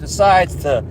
decides to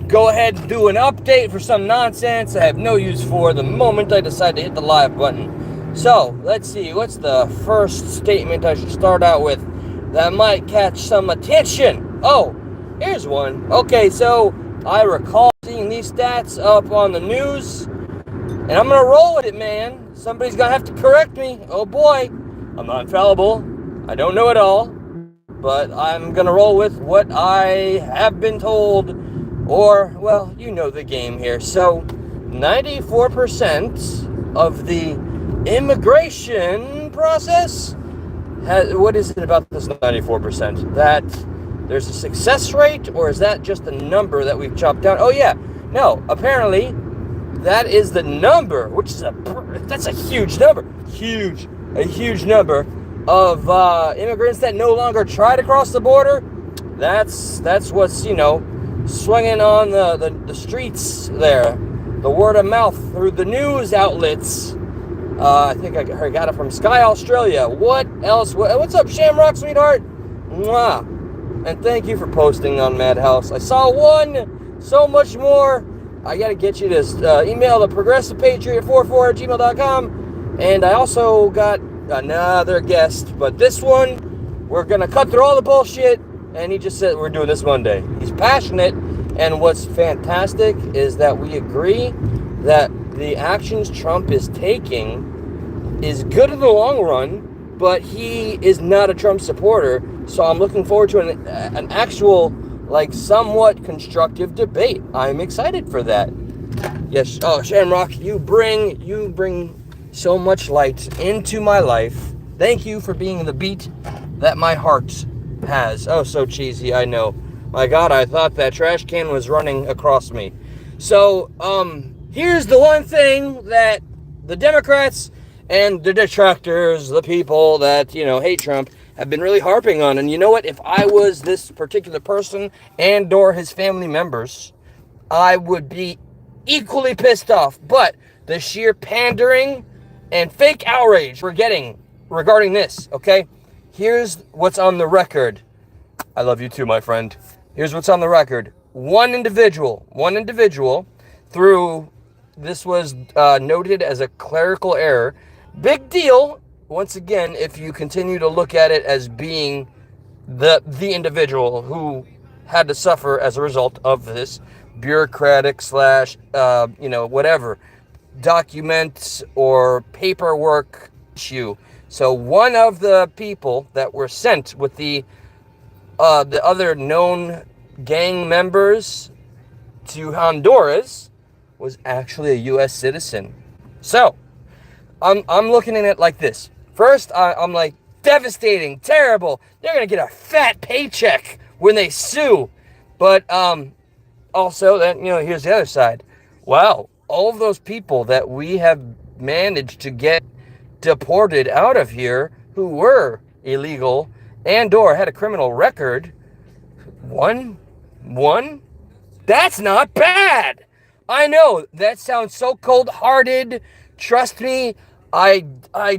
go ahead and do an update for some nonsense I have no use for the moment I decide to hit the live button. So, let's see, what's the first statement I should start out with that might catch some attention? Oh, here's one. Okay, so I recall seeing these stats up on the news, and I'm going to roll with it, man. Somebody's going to have to correct me. Oh boy, I'm not infallible. I don't know it all, but I'm going to roll with what I have been told, or, well, you know the game here. So, 94% of the immigration process what is it about this 94%? That there's a success rate, or is that just a number that we've chopped down? Oh yeah, no, apparently that is the number, which is that's a huge number. A huge number of immigrants that no longer try to cross the border. That's what's, swinging on the streets there. The word of mouth through the news outlets. I think I got it from Sky Australia. What else? What's up, Shamrock, sweetheart? Mwah. And thank you for posting on Madhouse. I saw one, so much more. I got to get you to email the ProgressivePatriot44@gmail.com. And I also got another guest, but this one, we're going to cut through all the bullshit. And he just said we're doing this Monday. He's passionate. And what's fantastic is that we agree that the actions Trump is taking is good in the long run, but he is not a Trump supporter. So I'm looking forward to an actual, somewhat constructive debate. I'm excited for that. Yes. Oh, Shamrock, you bring so much light into my life. Thank you for being the beat that my heart has. Oh, so cheesy, I know. My God, I thought that trash can was running across me. So, here's the one thing that the Democrats and the detractors, the people that, hate Trump, have been really harping on. And you know what? If I was this particular person and or his family members, I would be equally pissed off. But the sheer pandering and fake outrage we're getting regarding this, okay? Here's what's on the record. I love you too, my friend. Here's what's on the record. One individual through, this was noted as a clerical error. Big deal, once again, if you continue to look at it as being the individual who had to suffer as a result of this bureaucratic whatever, document or paperwork issue. So one of the people that were sent with the other known gang members to Honduras was actually a U.S. citizen. So, I'm looking at it like this. First, I'm like, devastating, terrible. They're going to get a fat paycheck when they sue. But also, that here's the other side. Wow, all of those people that we have managed to get deported out of here who were illegal and or had a criminal record, one, that's not bad. I know, that sounds so cold-hearted. Trust me, I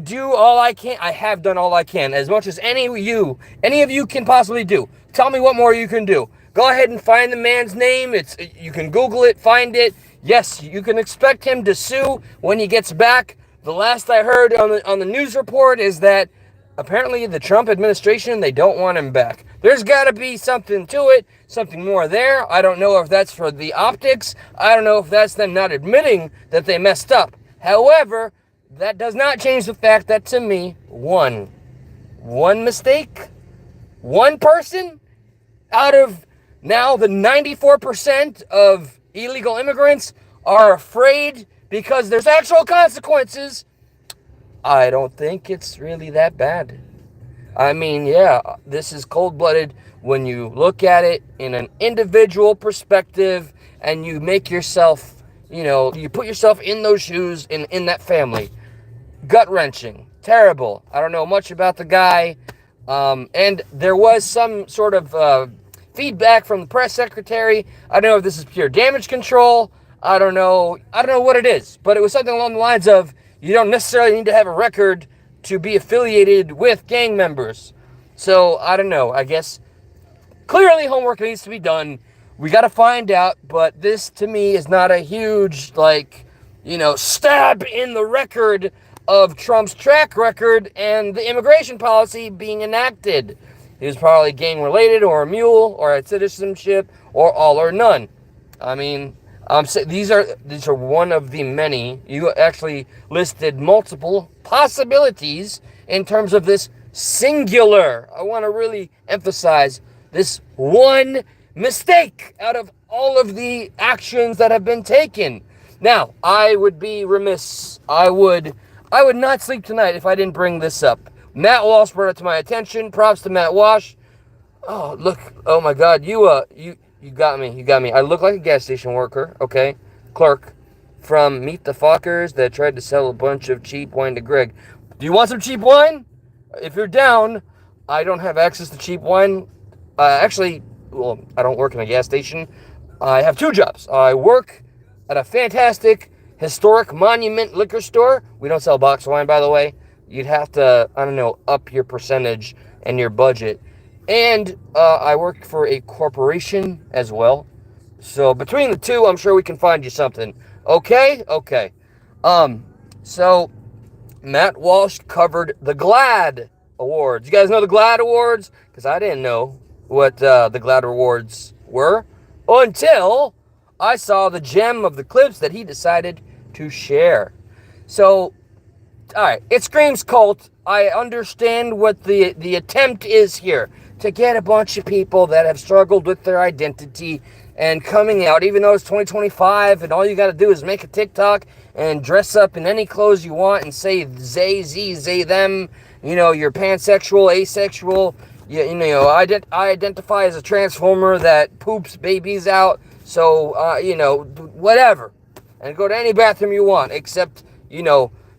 do all I can. I have done all I can, as much as any of you can possibly do. Tell me what more you can do. Go ahead and find the man's name. You can Google it, find it. Yes, you can expect him to sue when he gets back. The last I heard on the news report is that apparently the Trump administration, they don't want him back. There's got to be something to it, something more there. I don't know if that's for the optics. I don't know if that's them not admitting that they messed up. However, that does not change the fact that, to me, one mistake, one person out of now the 94% of illegal immigrants are afraid because there's actual consequences. I don't think it's really that bad. I mean, yeah, this is cold-blooded when you look at it in an individual perspective and you make yourself, you put yourself in those shoes, in that family. Gut-wrenching. Terrible. I don't know much about the guy. And there was some sort of feedback from the press secretary. I don't know if this is pure damage control. I don't know what it is. But it was something along the lines of, you don't necessarily need to have a record to be affiliated with gang members. So, I don't know. I guess clearly homework needs to be done. We got to find out, but this to me is not a huge, like, stab in the record of Trump's track record and the immigration policy being enacted. He was probably gang related or a mule or had citizenship or all or none. I mean, these are one of the many. You actually listed multiple possibilities in terms of this singular. I want to really emphasize this one mistake out of all of the actions that have been taken. Now, I would be remiss. I would not sleep tonight if I didn't bring this up. Matt Walsh brought it to my attention. Props to Matt Walsh. Oh, look. Oh my God. You got me. You got me. I look like a gas station worker. Okay. Clerk from Meet the Fockers that tried to sell a bunch of cheap wine to Greg. Do you want some cheap wine? If you're down, I don't have access to cheap wine. Actually, well, I don't work in a gas station. I have two jobs. I work at a fantastic historic monument liquor store. We don't sell box wine, by the way. You'd have to, I don't know, up your percentage and your budget. And I work for a corporation as well. So between the two, I'm sure we can find you something. Okay? Okay. So Matt Walsh covered the GLAAD Awards. You guys know the GLAAD Awards? Because I didn't know what the GLAAD Awards were until I saw the gem of the clips that he decided to share. So, all right, it screams cult. I understand what the attempt is here, to get a bunch of people that have struggled with their identity and coming out, even though it's 2025 and all you got to do is make a TikTok and dress up in any clothes you want and say they, them, you're pansexual, asexual, I identify as a transformer that poops babies out, so, whatever. And go to any bathroom you want, except,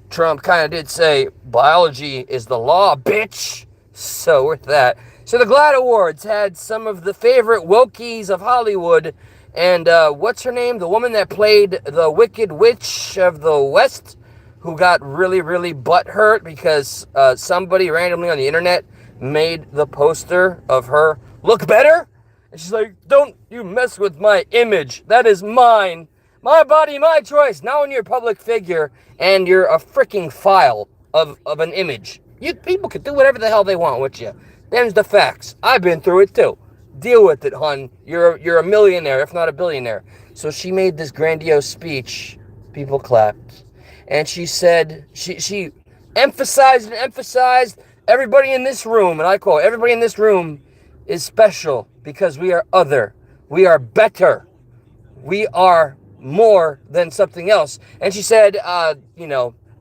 Trump kind of did say, biology is the law, bitch. So with that. So the GLAAD Awards had some of the favorite wokies of Hollywood. And what's her name? The woman that played the Wicked Witch of the West, who got really, really butthurt because somebody randomly on the internet made the poster of her look better. And she's like, don't you mess with my image. That is mine. My body, my choice. Now when you're a public figure and you're a freaking file of an image, people can do whatever the hell they want with you. Them's the facts. I've been through it too. Deal with it, hun. You're a millionaire, if not a billionaire. So she made this grandiose speech. People clapped. And she said, she emphasized everybody in this room, and I quote, everybody in this room is special because we are other. We are better. We are more than something else. And she said,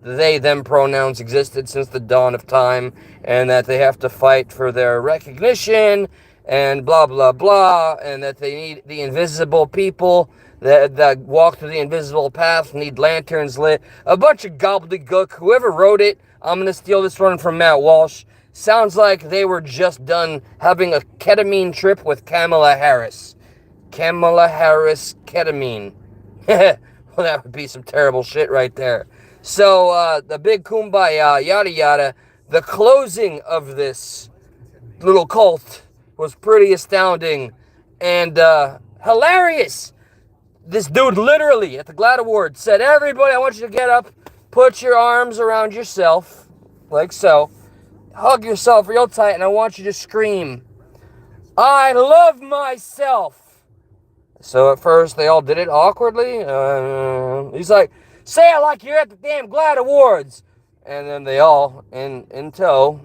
they, them pronouns existed since the dawn of time, and that they have to fight for their recognition, and blah, blah, blah, and that they need the invisible people that walk through the invisible path, need lanterns lit. A bunch of gobbledygook. Whoever wrote it, I'm going to steal this one from Matt Walsh. Sounds like they were just done having a ketamine trip with Kamala Harris. Kamala Harris ketamine. Well, that would be some terrible shit right there. So, the big kumbaya, yada yada, the closing of this little cult was pretty astounding and hilarious. This dude literally, at the GLAAD Awards, said, everybody, I want you to get up, put your arms around yourself, like so, hug yourself real tight, and I want you to scream, I love myself. So at first, they all did it awkwardly. He's like, say it like you're at the damn GLAAD Awards. And then they all, in tow,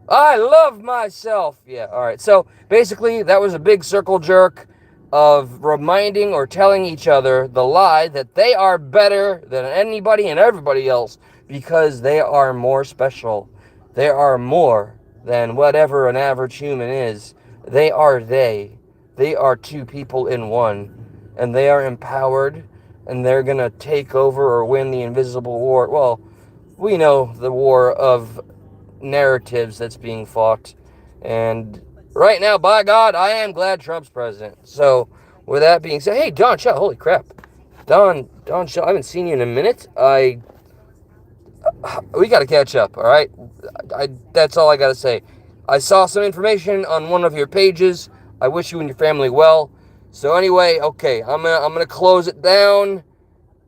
I love myself. Yeah, all right. So basically, that was a big circle jerk of reminding or telling each other the lie that they are better than anybody and everybody else because they are more special. They are more than whatever an average human is. They are they. They are two people in one, and they are empowered, and they're going to take over or win the invisible war. Well, we know the war of narratives that's being fought, and right now, by God, I am glad Trump's president. So, with that being said, hey, Don Shaw, holy crap. Don Shaw, I haven't seen you in a minute. We got to catch up, all right? That's all I got to say. I saw some information on one of your pages. I wish you and your family well. So anyway, okay, I'm gonna close it down.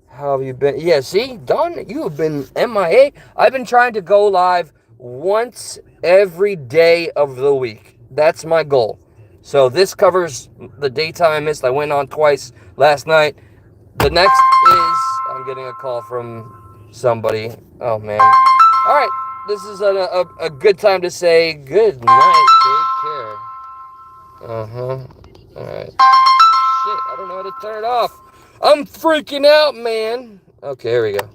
How have you been? Yeah, see, Don, you have been MIA. I've been trying to go live once every day of the week. That's my goal. So this covers the daytime I missed. I went on twice last night. The next is I'm getting a call from somebody. Oh man. All right, this is a good time to say good night. Take care. All right. Shit, I don't know how to turn it off. I'm freaking out, man. Okay, here we go.